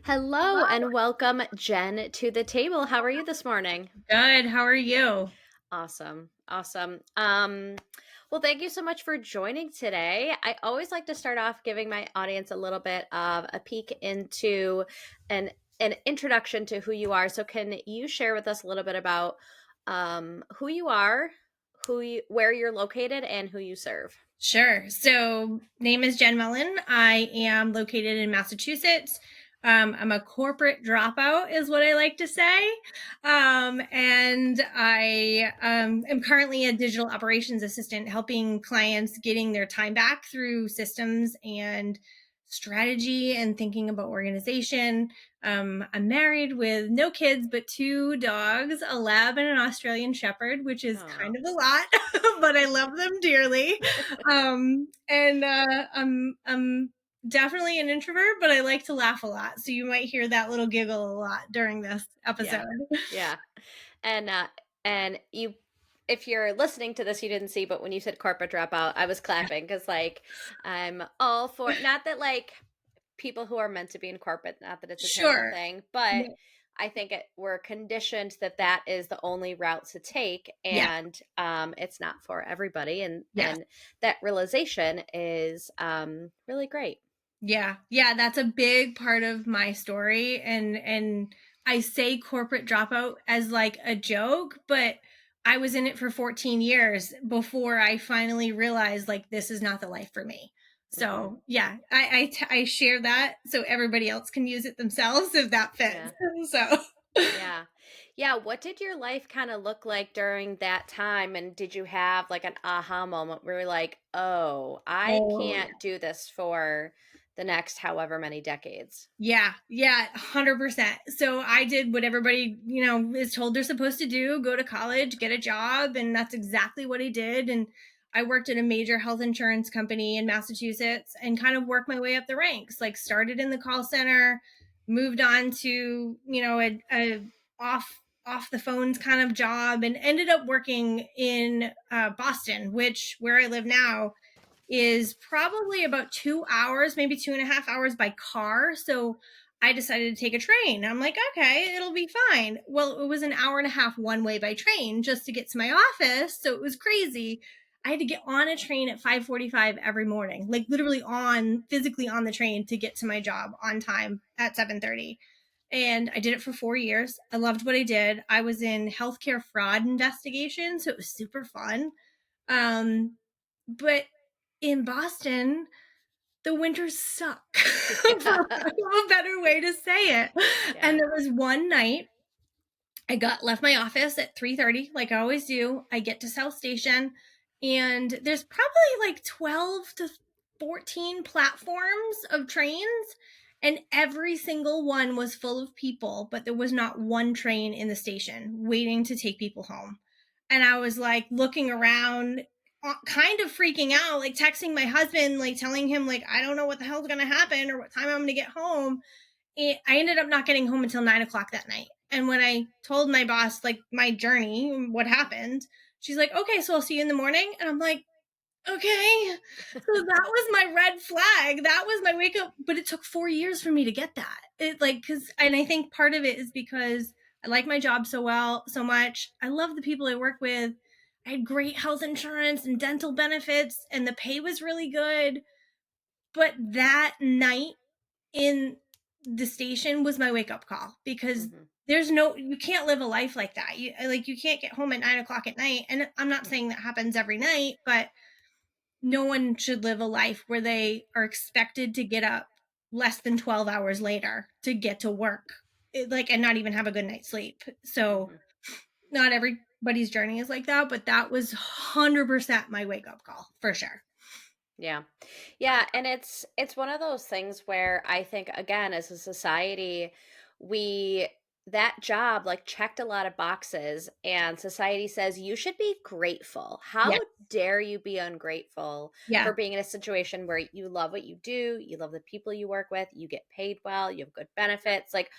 Hello Hello. and welcome, Jen, to the table. How are you this morning? Good. How are you? Awesome. Awesome. Well, thank you so much for joining today. I always like to start off giving my audience a little bit of a peek into an an introduction to who you are. So can you share with us a little bit about who you are, where you're located, and who you serve? Sure. So, name is Jenn Mullen. I am located in Massachusetts. I'm a corporate dropout, is what I like to say. And I am currently a digital operations assistant, helping clients getting their time back through systems and strategy and thinking about organization. I'm married with no kids, but two dogs, a lab and an Australian shepherd, which is Oh, kind of a lot, but I love them dearly. I'm definitely an introvert, but I like to laugh a lot. So you might hear that little giggle a lot during this yeah. episode. Yeah. And you, if you're listening to this, you didn't see, but when you said corporate dropout, I was clapping because like I'm all for, not that like people who are meant to be in corporate, not that it's a terrible Sure. thing, but Yeah. I think we're conditioned that that is the only route to take, Yeah. and it's not for everybody, and Yes. that realization is really great. Yeah. Yeah. That's a big part of my story. And I say corporate dropout as like a joke, but I was in it for 14 years before I finally realized like this is not the life for me. Hmm. So yeah, I share that so everybody else can use it themselves if that fits. Yeah. So Yeah. Yeah. What did your life kind of look like during that time? And did you have like an aha moment where you're like, oh, I oh can't do this for the next however many decades? yeah, yeah, 100%. So I did what everybody, is told they're supposed to do, go to college, get a job, and that's exactly what I did. And I worked at a major health insurance company in Massachusetts and kind of worked my way up the ranks. Like started in the call center, moved on to, a off the phones kind of job and ended up working in Boston, which where I live now is probably about 2 hours, maybe 2.5 hours by car. So I decided to take a train. I'm like, okay, it'll be fine. Well, it was an hour and a half one way by train just to get to my office. So it was crazy. I had to get on a train at 5:45 every morning, like literally on physically on the train to get to my job on time at 7:30. And I did it for 4 years. I loved what I did. I was in healthcare fraud investigation, so it was super fun. Um, but in Boston, the winters suck, for Yeah. lack of a better way to say it. Yeah. And there was one night I got left my office at 3:30, like I always do. I get to South Station, and there's probably like 12 to 14 platforms of trains, and every single one was full of people, but there was not one train in the station waiting to take people home. And I was like looking around, kind of freaking out, like texting my husband, like telling him like I don't know what the hell's going to happen or what time I'm going to get home. I ended up not getting home until 9 o'clock that night. And when I told my boss like my journey, what happened, she's like, "Okay, so I'll see you in the morning." And I'm like, "Okay." So that was my red flag. That was my wake up. But it took 4 years for me to get that. It like because, and I think part of it is because I like my job so well, so much. I love the people I work with. I had great health insurance and dental benefits, and the pay was really good. But that night in the station was my wake up call because Hmm. you can't live a life like that. You can't get home at 9 o'clock at night. And I'm not saying that happens every night, but no one should live a life where they are expected to get up less than 12 hours later to get to work, and not even have a good night's sleep. So Hmm. not everybody's journey is like that, but that was 100% my wake up call for sure. Yeah. Yeah, and it's one of those things where I think again as a society we that job like checked a lot of boxes and society says you should be grateful. Yeah. How dare you be ungrateful for Yeah. being in a situation where you love what you do, you love the people you work with, you get paid well, you have good benefits, like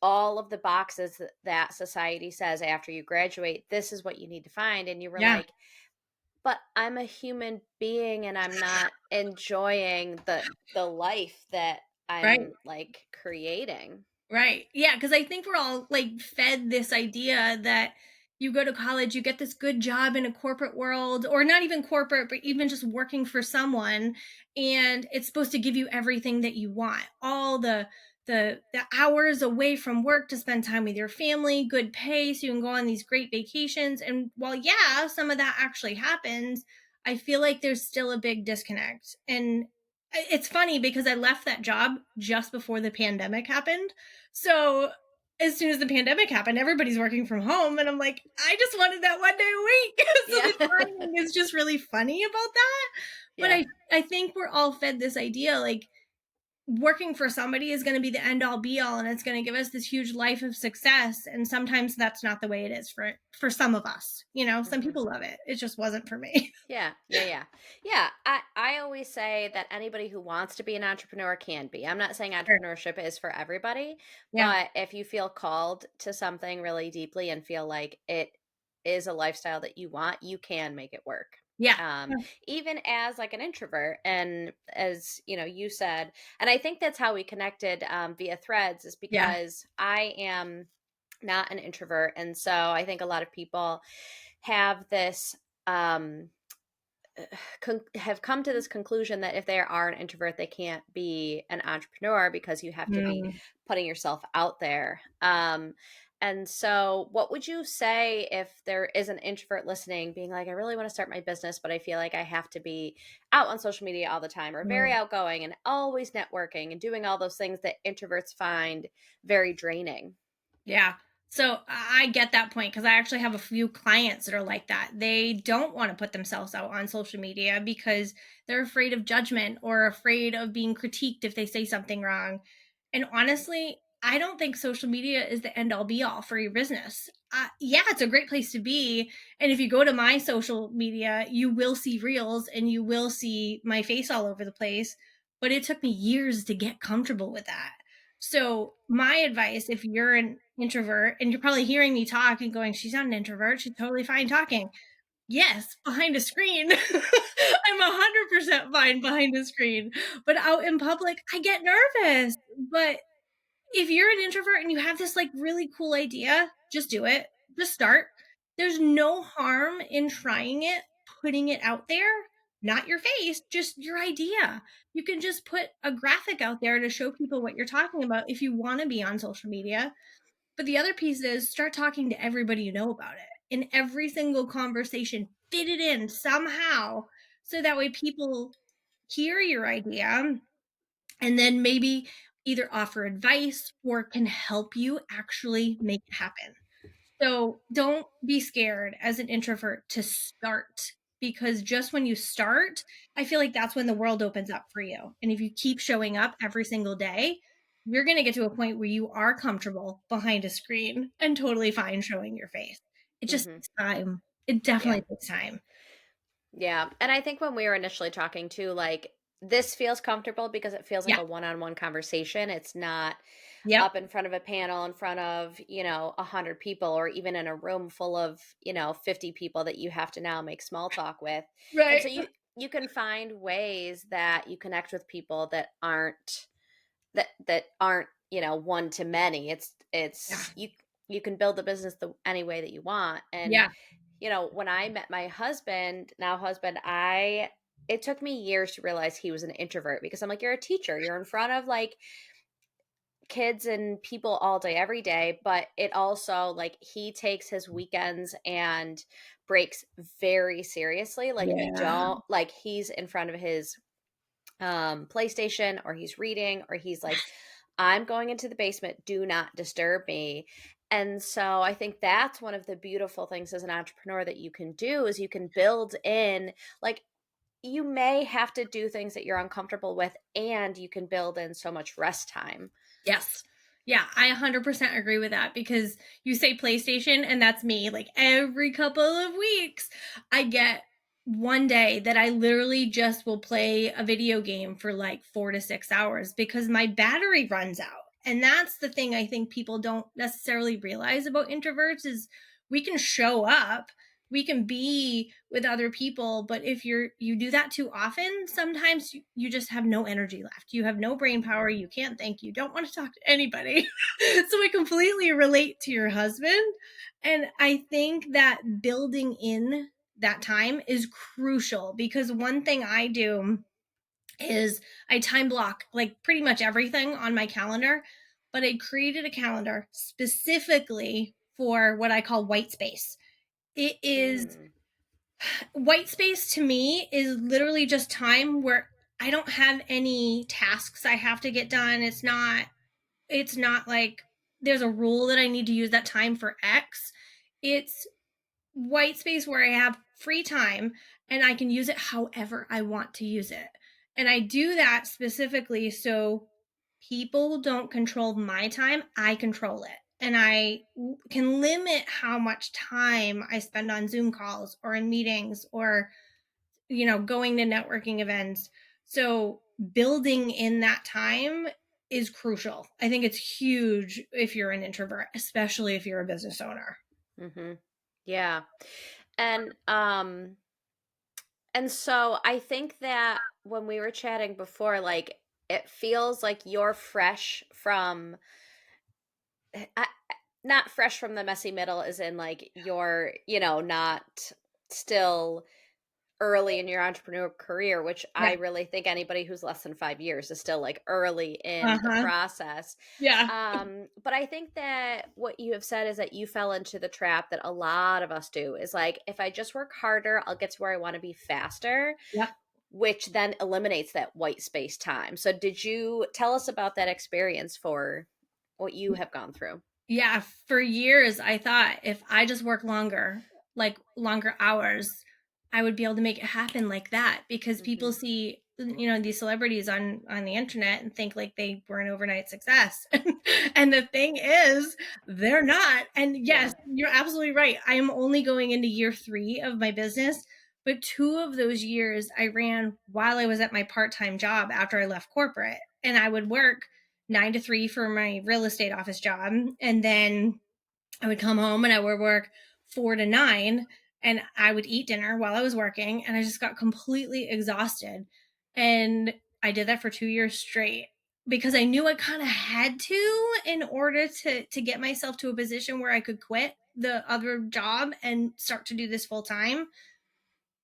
all of the boxes that society says after you graduate, this is what you need to find and you were Yeah. like but I'm a human being and I'm not enjoying the life that Right. I'm like creating. Right. Yeah, because I think we're all like fed this idea that you go to college, you get this good job in a corporate world, or not even corporate, but even just working for someone, and it's supposed to give you everything that you want. All the hours away from work to spend time with your family, good pay, so you can go on these great vacations. And while yeah, some of that actually happens, I feel like there's still a big disconnect. And it's funny because I left that job just before the pandemic happened, so as soon as the pandemic happened, everybody's working from home. And I'm like, I just wanted that 1 day a week. So Yeah. the timing is just really funny about that. But Yeah. I think we're all fed this idea like working for somebody is going to be the end all be all and it's going to give us this huge life of success. And sometimes that's not the way it is for some of us. You know, some Mhm. people love it. It just wasn't for me. Yeah, yeah, yeah. Yeah, I always say that anybody who wants to be an entrepreneur can be. I'm not saying Sure. entrepreneurship is for everybody, Yeah. but if you feel called to something really deeply and feel like it is a lifestyle that you want, you can make it work. Yeah. Um, Yeah. even as like an introvert, and as you know, you said, and I think that's how we connected via threads, is Yeah. because I am not an introvert, and so I think a lot of people have this um have come to this conclusion that if they are an introvert, they can't be an entrepreneur because you have to be Mm, putting yourself out there. And so, what would you say if there is an introvert listening, being like, I really want to start my business, but I feel like I have to be out on social media all the time, or very mm. outgoing and always networking and doing all those things that introverts find very draining? Yeah. So I get that point because I actually have a few clients that are like that. They don't want to put themselves out on social media because they're afraid of judgment or afraid of being critiqued if they say something wrong. And honestly, I don't think social media is the end all be all for your business. Yeah, it's a great place to be. And if you go to my social media, you will see reels and you will see my face all over the place. But it took me years to get comfortable with that. So, my advice, if you're an introvert and you're probably hearing me talk and going, she's not an introvert, she's totally fine talking. Yes, behind a screen. I'm 100% fine behind a screen. But out in public, I get nervous. But if you're an introvert and you have this like really cool idea, just do it. Just start. There's no harm in trying it, putting it out there, not your face, just your idea. You can just put a graphic out there to show people what you're talking about if you want to be on social media. But the other piece is start talking to everybody you know about it. In every single conversation, fit it in somehow so that way people hear your idea and then maybe either offer advice or can help you actually make it happen. So don't be scared as an introvert to start because just when you start, I feel like that's when the world opens up for you. And if you keep showing up every single day, you're going to get to a point where you are comfortable behind a screen and totally fine showing your face. It just Hmm. takes time. It Yeah. definitely takes time. Yeah. And I think when we were initially talking too, like this feels comfortable because it feels like Yeah. a one-on-one conversation. It's not Yep. up in front of a panel in front of, 100 people, or even in a room full of, 50 people that you have to now make small talk with. And so Right. you can find ways that you connect with people that aren't, one to many. Yeah. You can build the business any way that you want. And Yeah. when I met my husband, now husband, it took me years to realize he was an introvert, because I'm like, you're a teacher, you're in front of like kids and people all day, every day. But it also, like, he takes his weekends and breaks very seriously. Like, you Yeah. don't, like, he's in front of his PlayStation, or he's reading, or he's like, I'm going into the basement, do not disturb me. And so I think that's one of the beautiful things as an entrepreneur that you can do, is you can build in, like, you may have to do things that you're uncomfortable with, and you can build in so much rest time. Yes. Yeah, I 100% agree with that because you say PlayStation and that's me. Like every couple of weeks, I get one day that I literally just will play a video game for like 4 to 6 hours because my battery runs out. And that's the thing I think people don't necessarily realize about introverts is we can show up, we can be with other people, but if you do that too often, sometimes you just have no energy left. You have no brain power. You can't think. You don't want to talk to anybody. So I completely relate to your husband. And I think that building in that time is crucial, because one thing I do is I time block like pretty much everything on my calendar, but I created a calendar specifically for what I call white space. It is Mm. white space to me is literally just time where I don't have any tasks I have to get done. It's not like there's a rule that I need to use that time for X. It's white space where I have free time and I can use it however I want to use it. And I do that specifically so people don't control my time, I control it. And I can limit how much time I spend on Zoom calls or in meetings or, going to networking events. So building in that time is crucial. I think it's huge if you're an introvert, especially if you're a business owner. Mm-hmm. Yeah. And so I think that when we were chatting before, like it feels like you're fresh from not fresh from the messy middle, as in like you're, not still early in your entrepreneur career, which Yeah. I really think anybody who's less than 5 years is still like early in the Uh-huh. process. Yeah. But I think that what you have said is that you fell into the trap that a lot of us do, is like, if I just work harder, I'll get to where I want to be faster, Yep. which then eliminates that white space time. So did you tell us about that experience for what you have gone through? Yeah, for years I thought if I just work longer, like longer hours, I would be able to make it happen like that, because people Hmm. see, these celebrities on the internet and think like they were an overnight success. And the thing is, they're not. And Yeah. yes, you're absolutely right. I am only going into year 3 of my business, but 2 of those years I ran while I was at my part-time job after I left corporate, and I would work 9 to 3 for my real estate office job. And then I would come home and I would work 4 to 9, and I would eat dinner while I was working. And I just got completely exhausted. And I did that for 2 years straight, because I knew I kind of had to, in order to get myself to a position where I could quit the other job and start to do this full time.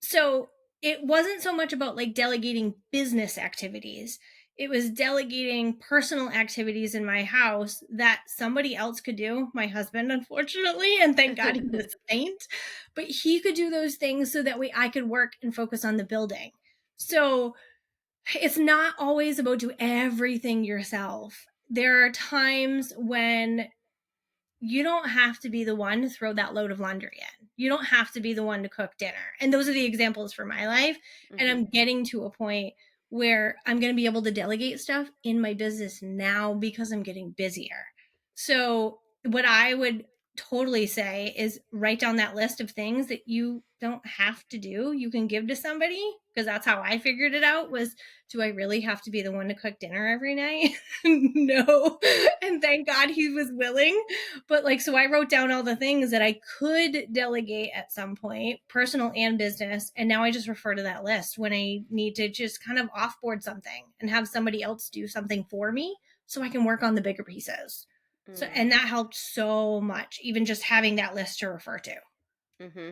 So it wasn't so much about like delegating business activities. It was delegating personal activities in my house that somebody else could do. My husband, unfortunately, and thank God he was a saint, but he could do those things so that way I could work and focus on the building. So it's not always about do everything yourself. There are times when you don't have to be the one to throw that load of laundry in. You don't have to be the one to cook dinner. And those are the examples for my life. And Hmm. I'm getting to a point where I'm going to be able to delegate stuff in my business now because I'm getting busier. So, what I would totally say is write down that list of things that you don't have to do. You can give to somebody, because that's how I figured it out was, do I really have to be the one to cook dinner every night? No. And thank God he was willing. But like, so I wrote down all the things that I could delegate at some point, personal and business. And now I just refer to that list when I need to just kind of offboard something and have somebody else do something for me so I can work on the bigger pieces. So, Mm. and that helped so much, even just having that list to refer to. Hmm.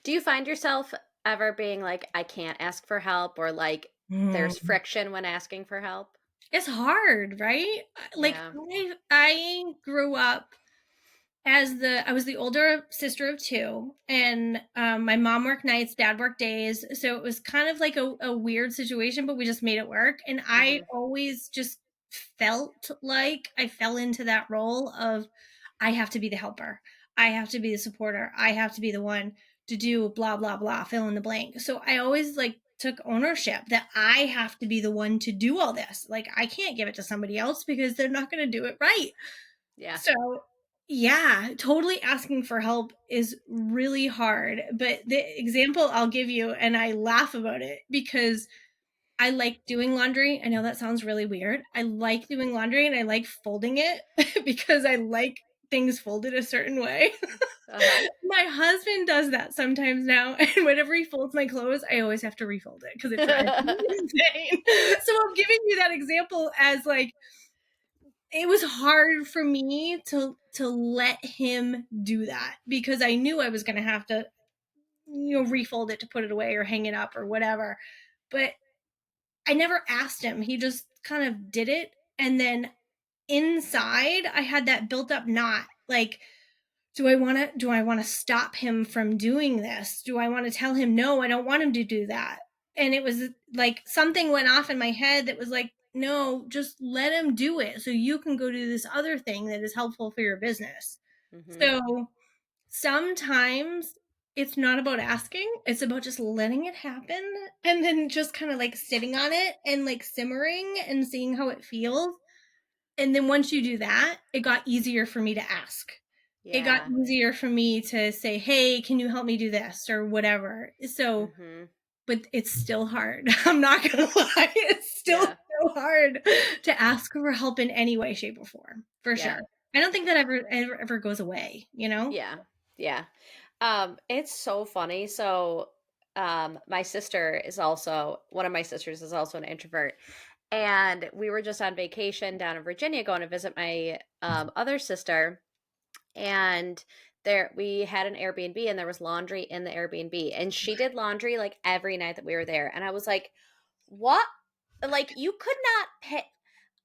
Do you find yourself ever being like, I can't ask for help, or like there's Mm. friction when asking for help? It's hard, right? Like Yeah. I grew up I was the older sister of 2, and my mom worked nights, dad worked days, so it was kind of like a weird situation, but we just made it work. And I Hmm. always just felt like I fell into that role of, I have to be the helper, I have to be the supporter, I have to be the one to do blah blah blah, fill in the blank. So I always like took ownership that I have to be the one to do all this. Like, I can't give it to somebody else because they're not going to do it right. Yeah. So, yeah, totally asking for help is really hard. But the example I'll give you, and I laugh about it because I like doing laundry. I know that sounds really weird. I like doing laundry and I like folding it because I like things folded a certain way. Uh-huh. My husband does that sometimes now, and whenever he folds my clothes, I always have to refold it because it drives me insane. So I'm giving you that example as like it was hard for me to let him do that because I knew I was going to have to refold it to put it away or hang it up or whatever. But I never asked him. He just kind of did it, and then inside I had that built up knot like do I want to stop him from doing this? Do I want to tell him no, I don't want him to do that? And it was like something went off in my head that was like, no, just let him do it so you can go do this other thing that is helpful for your business. Hmm. So sometimes it's not about asking, it's about just letting it happen and then just kind of like sitting on it and like simmering and seeing how it feels. And then once you do that, it got easier for me to ask. It got Yeah. easier for me to say, "Hey, can you help me do this?" or whatever. So, Hmm. but it's still hard. I'm not gonna lie. It's still Yeah. so hard to ask for help in any way, shape, or form, for Yeah. sure. I don't think that ever goes away, you know? Yeah. Yeah. It's so funny. So, my sister is also one of my sisters is also an introvert. And we were just on vacation down in Virginia going to visit my other sister. And there we had an Airbnb and there was laundry in the Airbnb. And she did laundry like every night that we were there. And I was like, what? Like, you could not pay.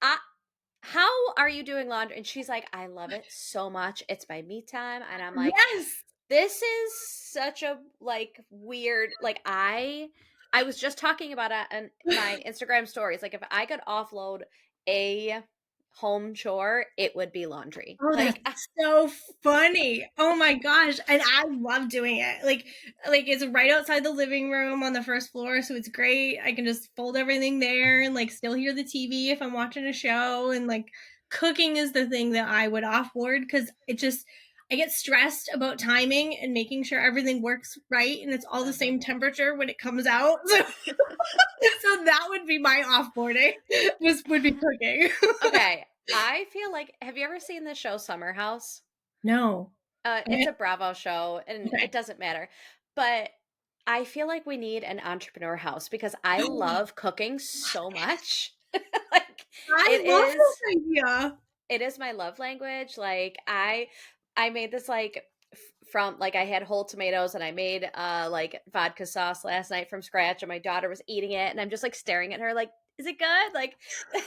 I, how are you doing laundry? And she's like, I love it so much. It's my me time. And I'm like, Yes. this is such a like weird like I was just talking about it on my Instagram stories. Like if I could offload a home chore, it would be laundry. Oh, that's so funny. Oh my gosh. And I love doing it. Like it's right outside the living room on the first floor, so it's great. I can just fold everything there and like still hear the TV if I'm watching a show and like cooking is the thing that I would offboard cuz it just I get stressed about timing and making sure everything works right and it's all the uh-huh. same temperature when it comes out. So that would be my offboarding. Would be cooking. Okay, I feel like have you ever seen the show Summer House? No. It's a Bravo show and it Okay. doesn't matter. But I feel like we need an entrepreneur house because I love cooking so much. Like I it love is this idea. it is my love language. Like I made this like from like I had whole tomatoes and I made like vodka sauce last night from scratch and my daughter was eating it and I'm just like staring at her like is it good? Like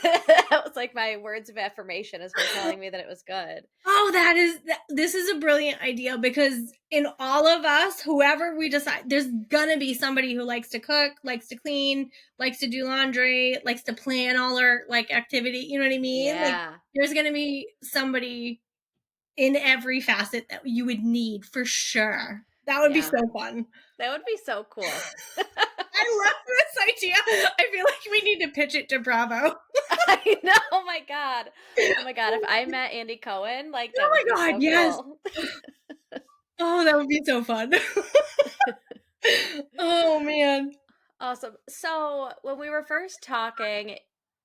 that was like my words of affirmation is her telling me that it was good. Oh, this is a brilliant idea because in all of us, whoever we decide, there's gonna be somebody who likes to cook, likes to clean, likes to do laundry, likes to plan all our like activity. You know what I mean? Like Yeah. there's gonna be somebody in every facet that you would need for sure. That would be Yeah. so fun. That would be so cool. I love this idea. I feel like we need to pitch it to Bravo. I know. Oh my god. Oh my god. If I met Andy Cohen, like that Oh would be my God, so yes. cool. Oh, that would be so fun. Oh man. Awesome. So, when we were first talking,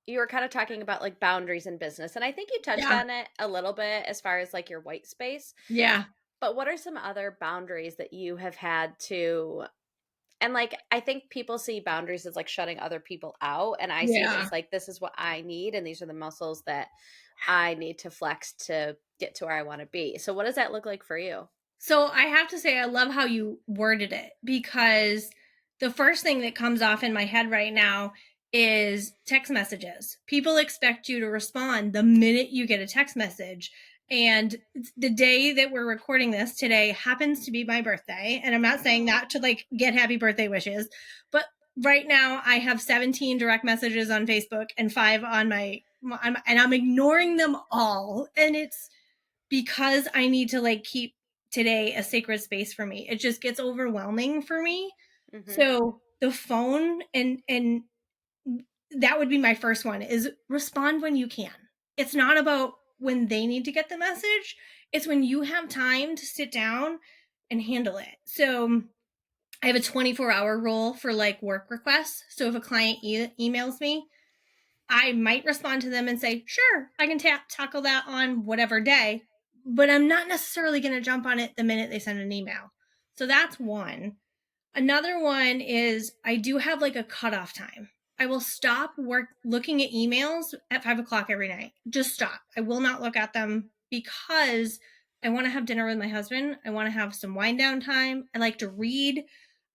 you were kind of talking about like boundaries in business. And I think you touched Yeah. on it a little bit as far as like your white space. Yeah. But what are some other boundaries that you have had to, and like, I think people see boundaries as like shutting other people out. And I see it Yeah. as like, this is what I need. And these are the muscles that I need to flex to get to where I want to be. So, what does that look like for you? So I have to say, I love how you worded it because the first thing that comes off in my head right now is text messages. People expect you to respond the minute you get a text message. And the day that we're recording this today happens to be my birthday. And I'm not saying Oh, that to like get happy birthday wishes, but right now I have 17 direct messages on Facebook and 5 on and I'm ignoring them all. And it's because I need to like keep today a sacred space for me. It just gets overwhelming for me. mm-hmm. So the phone and that would be my first one is respond when you can. It's not about when they need to get the message. It's when you have time to sit down and handle it. So I have a 24-hour rule for like work requests. So if a client emails me, I might respond to them and say, sure, I can tackle that on whatever day. but I'm not necessarily going to jump on it the minute they send an email. So that's one. Another one is I do have like a cutoff time. I will stop looking at emails at 5 o'clock every night. Just stop. I will not look at them because I want to have dinner with my husband. I want to have some wind down time. I like to read.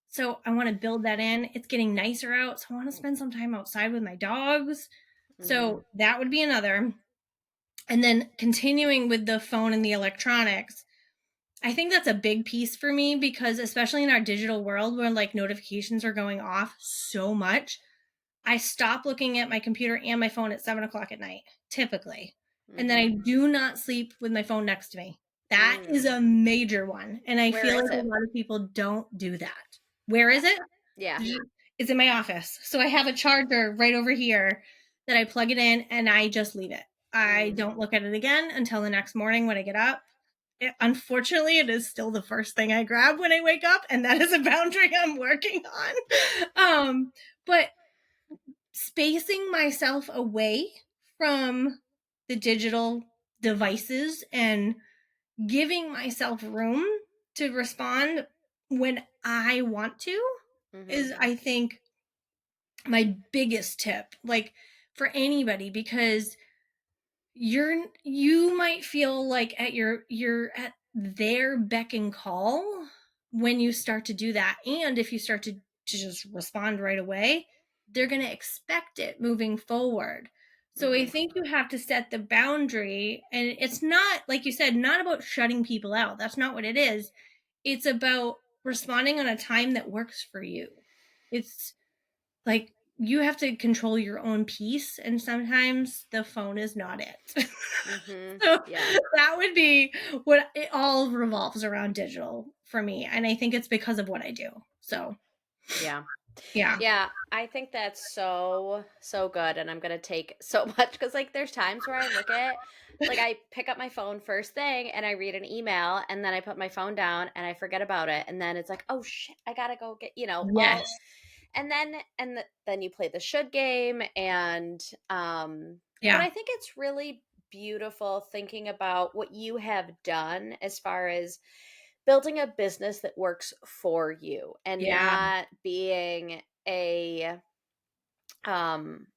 So I want to build that in. It's getting nicer out. So I want to spend some time outside with my dogs. Mm-hmm. So that would be another. And then continuing with the phone and the electronics, I think that's a big piece for me because especially in our digital world where like notifications are going off so much, I stop looking at my computer and my phone at 7 o'clock at night, typically. And then Mm-hmm. I do not sleep with my phone next to me. That is Mm. a major one. And I Where feel is like a it? lot of people don't do that. Where Yeah. is it? Yeah. It's in my office. So I have a charger right over here that I plug it in and I just leave it. I Mm. don't look at it again until the next morning when I get up. Unfortunately, it is still the first thing I grab when I wake up, and that is a boundary I'm working on. But spacing myself away from the digital devices and giving myself room to respond when I want to Mm-hmm. is, I think, my biggest tip, like for anybody, because you might feel like you're at their beck and call when you start to do that. And if you start to just respond right away, they're going to expect it moving forward. So I Mm-hmm. think you have to set the boundary, and it's not, like you said, not about shutting people out. That's not what it is. It's about responding on a time that works for you. It's like you have to control your own peace, and sometimes the phone is not it. Mm-hmm. So Yeah. that would be what it all revolves around digital for me. And I think it's because of what I do. So Yeah. yeah. Yeah, I think that's so, so good. And I'm going to take so much because, like, there's times where I look at, like, I pick up my phone first thing and I read an email and then I put my phone down and I forget about it. And then it's like, oh shit, I got to go get, Yes. all. And then you play the should game. But Yeah. I think it's really beautiful thinking about what you have done as far as building a business that works for you and Yeah. not being a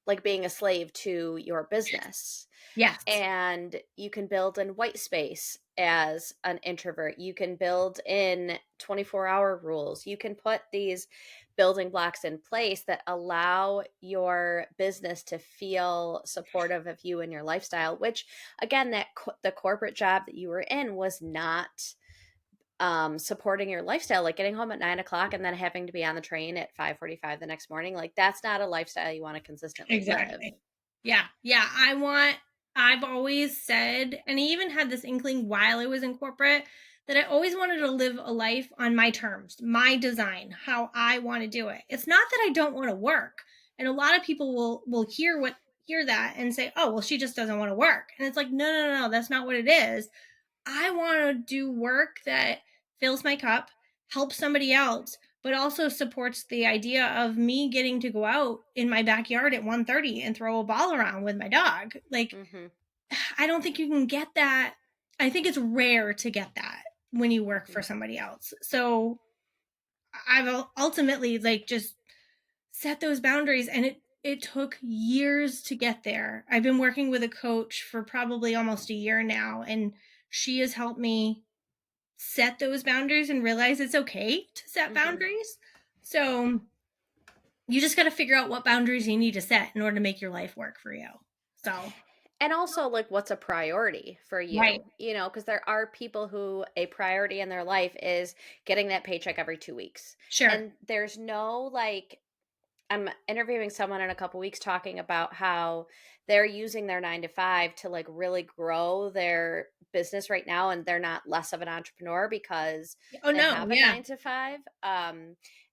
like being a slave to your business. Yes. And you can build in white space as an introvert. You can build in 24-hour rules. You can put these building blocks in place that allow your business to feel supportive of you and your lifestyle, which again, the corporate job that you were in was not supporting your lifestyle, like getting home at 9 o'clock and then having to be on the train at 5:45 the next morning. Like that's not a lifestyle you want to consistently live. Exactly. Yeah. Yeah. I've always said, and I even had this inkling while I was in corporate, that I always wanted to live a life on my terms, my design, how I want to do it. It's not that I don't want to work. And a lot of people will hear that and say, oh, well, she just doesn't want to work. And it's like, no, no, no, that's not what it is. I want to do work that fills my cup, helps somebody else, but also supports the idea of me getting to go out in my backyard at 1:30 and throw a ball around with my dog. Like, Mm-hmm. I don't think you can get that. I think it's rare to get that when you work Mm-hmm. for somebody else. So I've ultimately like just set those boundaries, and it took years to get there. I've been working with a coach for probably almost a year now, and she has helped me set those boundaries and realize it's okay to set Mm-hmm. boundaries. So you just got to figure out what boundaries you need to set in order to make your life work for you. So, And also, like, what's a priority for right. you? Because there are people who a priority in their life is getting that paycheck every 2 weeks. Sure. And there's no like, I'm interviewing someone in a couple weeks talking about how they're using their 9 to 5 to like really grow their business right now. And they're not less of an entrepreneur because Oh, they no. have a Yeah. 9 to 5.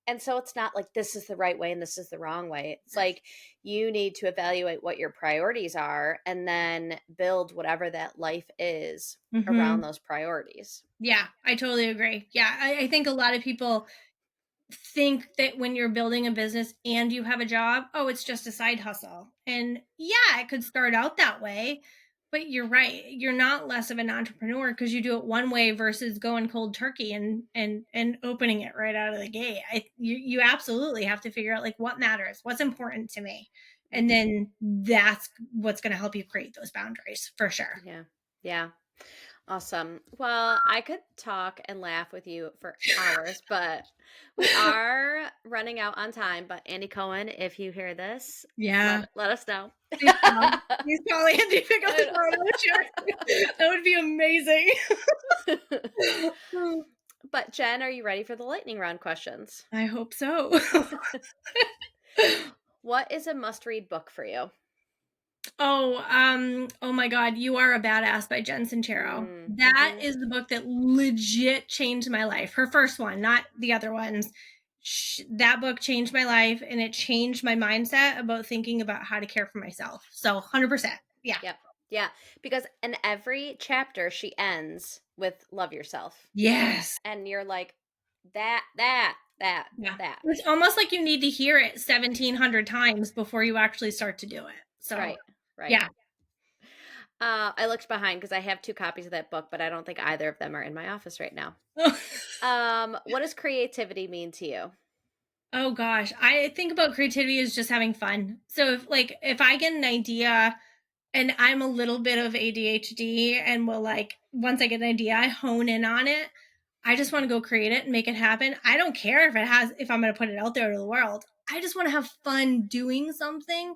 And so it's not like this is the right way and this is the wrong way. It's like you need to evaluate what your priorities are and then build whatever that life is around Hmm. those priorities. Yeah. I totally agree. Yeah. I think a lot of people think that when you're building a business and you have a job, oh, it's just a side hustle. And yeah, it could start out that way. But you're right. You're not less of an entrepreneur because you do it one way versus going cold turkey and opening it right out of the gate. You absolutely have to figure out like what matters, what's important to me. And Mhm. then that's what's going to help you create those boundaries for sure. Yeah. Yeah. Awesome. Well, I could talk and laugh with you for hours, but we are running out on time. But Andy Cohen, if you hear this, Yeah. let us know. Please call. Please call Andy, pick up the I phone. I'm sure that would be amazing. know. But Jen, are you ready for the lightning round questions? I hope so. What is a must-read book for you? Oh my God, You Are a Badass by Jen Sincero. That Mm-hmm. is the book that legit changed my life. Her first one, not the other ones. That book changed my life and it changed my mindset about thinking about how to care for myself. So 100%. Yeah. Yep. Yeah. Because in every chapter, she ends with love yourself. Yes. And you're like, that. Yeah. It's almost like you need to hear it 1,700 times before you actually start to do it. So, Right. Right. yeah. I looked behind because I have 2 copies of that book, but I don't think either of them are in my office right now. What does creativity mean to you? Oh gosh, I think about creativity as just having fun. So if I get an idea and I'm a little bit of ADHD and will like once I get an idea, I hone in on it. I just want to go create it and make it happen. I don't care if I'm going to put it out there to the world. I just want to have fun doing something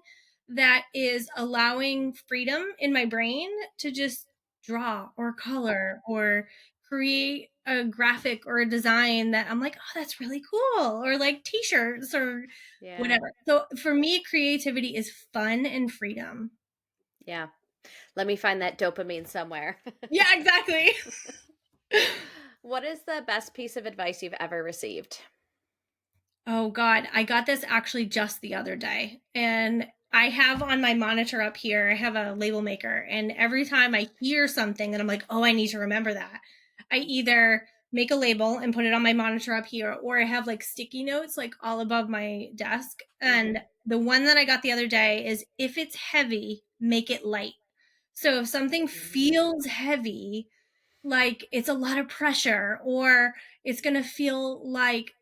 that is allowing freedom in my brain to just draw or color or create a graphic or a design that I'm like, oh, that's really cool, or like t-shirts or Yeah. whatever. So for me, creativity is fun and freedom. Yeah. Let me find that dopamine somewhere. Yeah, exactly. What is the best piece of advice you've ever received? Oh God, I got this actually just the other day. And I have on my monitor up here, I have a label maker. And every time I hear something and I'm like, oh, I need to remember that, I either make a label and put it on my monitor up here, or I have like sticky notes like all above my desk. Mm-hmm. And the one that I got the other day is if it's heavy, make it light. So if something feels heavy, like it's a lot of pressure, or it's going to feel like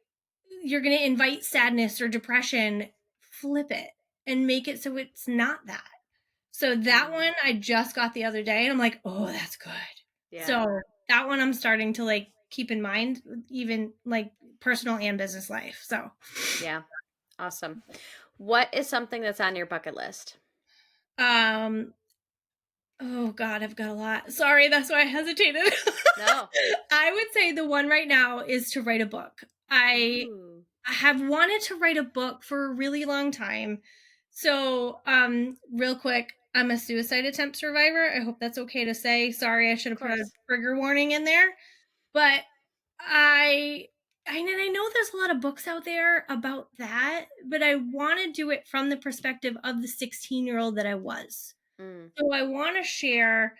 you're going to invite sadness or depression, flip it and make it so it's not that. So that Mm. one I just got the other day and I'm like, oh, that's good. Yeah. So that one I'm starting to like keep in mind, even like personal and business life. So, Yeah. Awesome. What is something that's on your bucket list? um, oh God, I've got a lot. Sorry, that's why I hesitated. No. I would say the one right now is to write a book. Ooh. I have wanted to write a book for a really long time. So, real quick, I'm a suicide attempt survivor. I hope that's okay to say. Sorry, I should Of have put a course. trigger warning in there. But I I know there's a lot of books out there about that, but I want to do it from the perspective of the 16-year-old that I was. Mm. So I want to share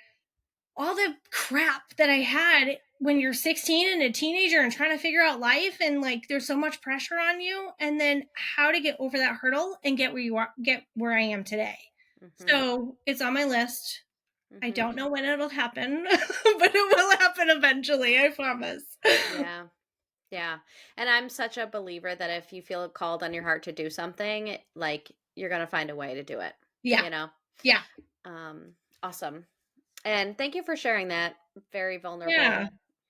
all the crap that I had when you're 16 and a teenager and trying to figure out life, and like there's so much pressure on you, and then how to get over that hurdle and get where I am today. Mm-hmm. So it's on my list. I Mm-hmm. don't know when it'll happen, but it will happen eventually, I promise. Yeah. Yeah. And I'm such a believer that if you feel called on your heart to do something, like you're going to find a way to do it, Yeah. you know? Yeah. Um, awesome. And thank you for sharing that very Yeah. vulnerable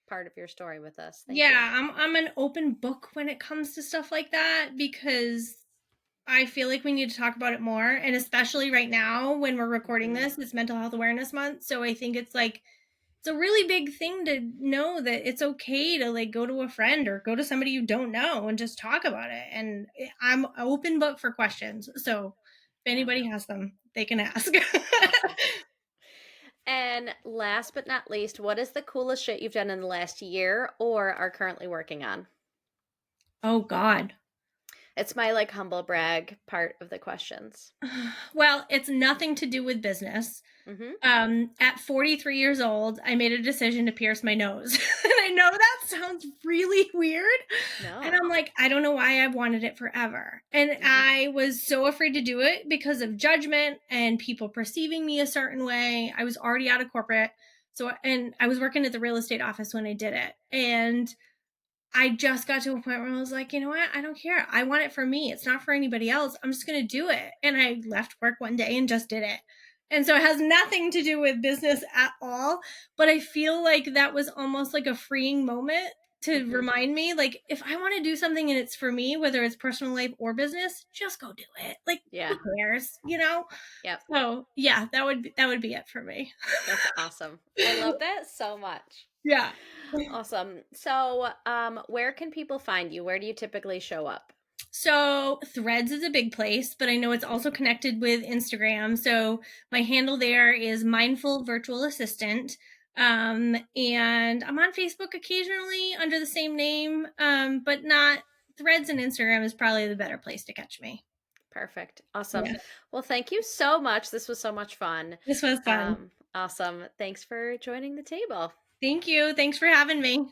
part of your story with us. Thank you. Yeah, I'm an open book when it comes to stuff like that because I feel like we need to talk about it more, and especially right now when we're recording Mhm. this, it's Mental Health Awareness Month, so I think it's like it's a really big thing to know that it's okay to like go to a friend or go to somebody you don't know and just talk about it. And I'm an open book for questions. So if Yeah. anybody has them, they can ask. Awesome. And last but not least, what is the coolest shit you've done in the last year or are currently working on? Oh God. It's my like humble brag part of the questions. Well, it's nothing to do with business. Mm-hmm. At 43 years old, I made a decision to pierce my nose. And I I know that sounds really weird. And No. I'm like, I don't know why I've wanted it forever. And Mhm. I was so afraid to do it because of judgment and people perceiving me a certain way. I was already out of corporate. So, and I was working at the real estate office when I did it. And I just got to a point where I was like, you know what? I don't care. I want it for me. It's not for anybody else. I'm just going to do it. And I left work one day and just did it. And so it has nothing to do with business at all. But I feel like that was almost like a freeing moment to Mhm. remind me, like, if I want to do something and it's for me, whether it's personal life or business, just go do it. Like, Yeah. who cares, you know? Yep. So yeah, that would be it for me. That's awesome. I love that so much. Yeah. Awesome. So, where can people find you? Where do you typically show up? So Threads is a big place, but I know it's also connected with Instagram. So my handle there is Mindful Virtual Assistant. And I'm on Facebook occasionally under the same name, but not Threads, and Instagram is probably the better place to catch me. Perfect. Awesome. Yeah. Well, thank you so much. This was so much fun. This was fun. Awesome. Thanks for joining the table. Thank you. Thanks for having me.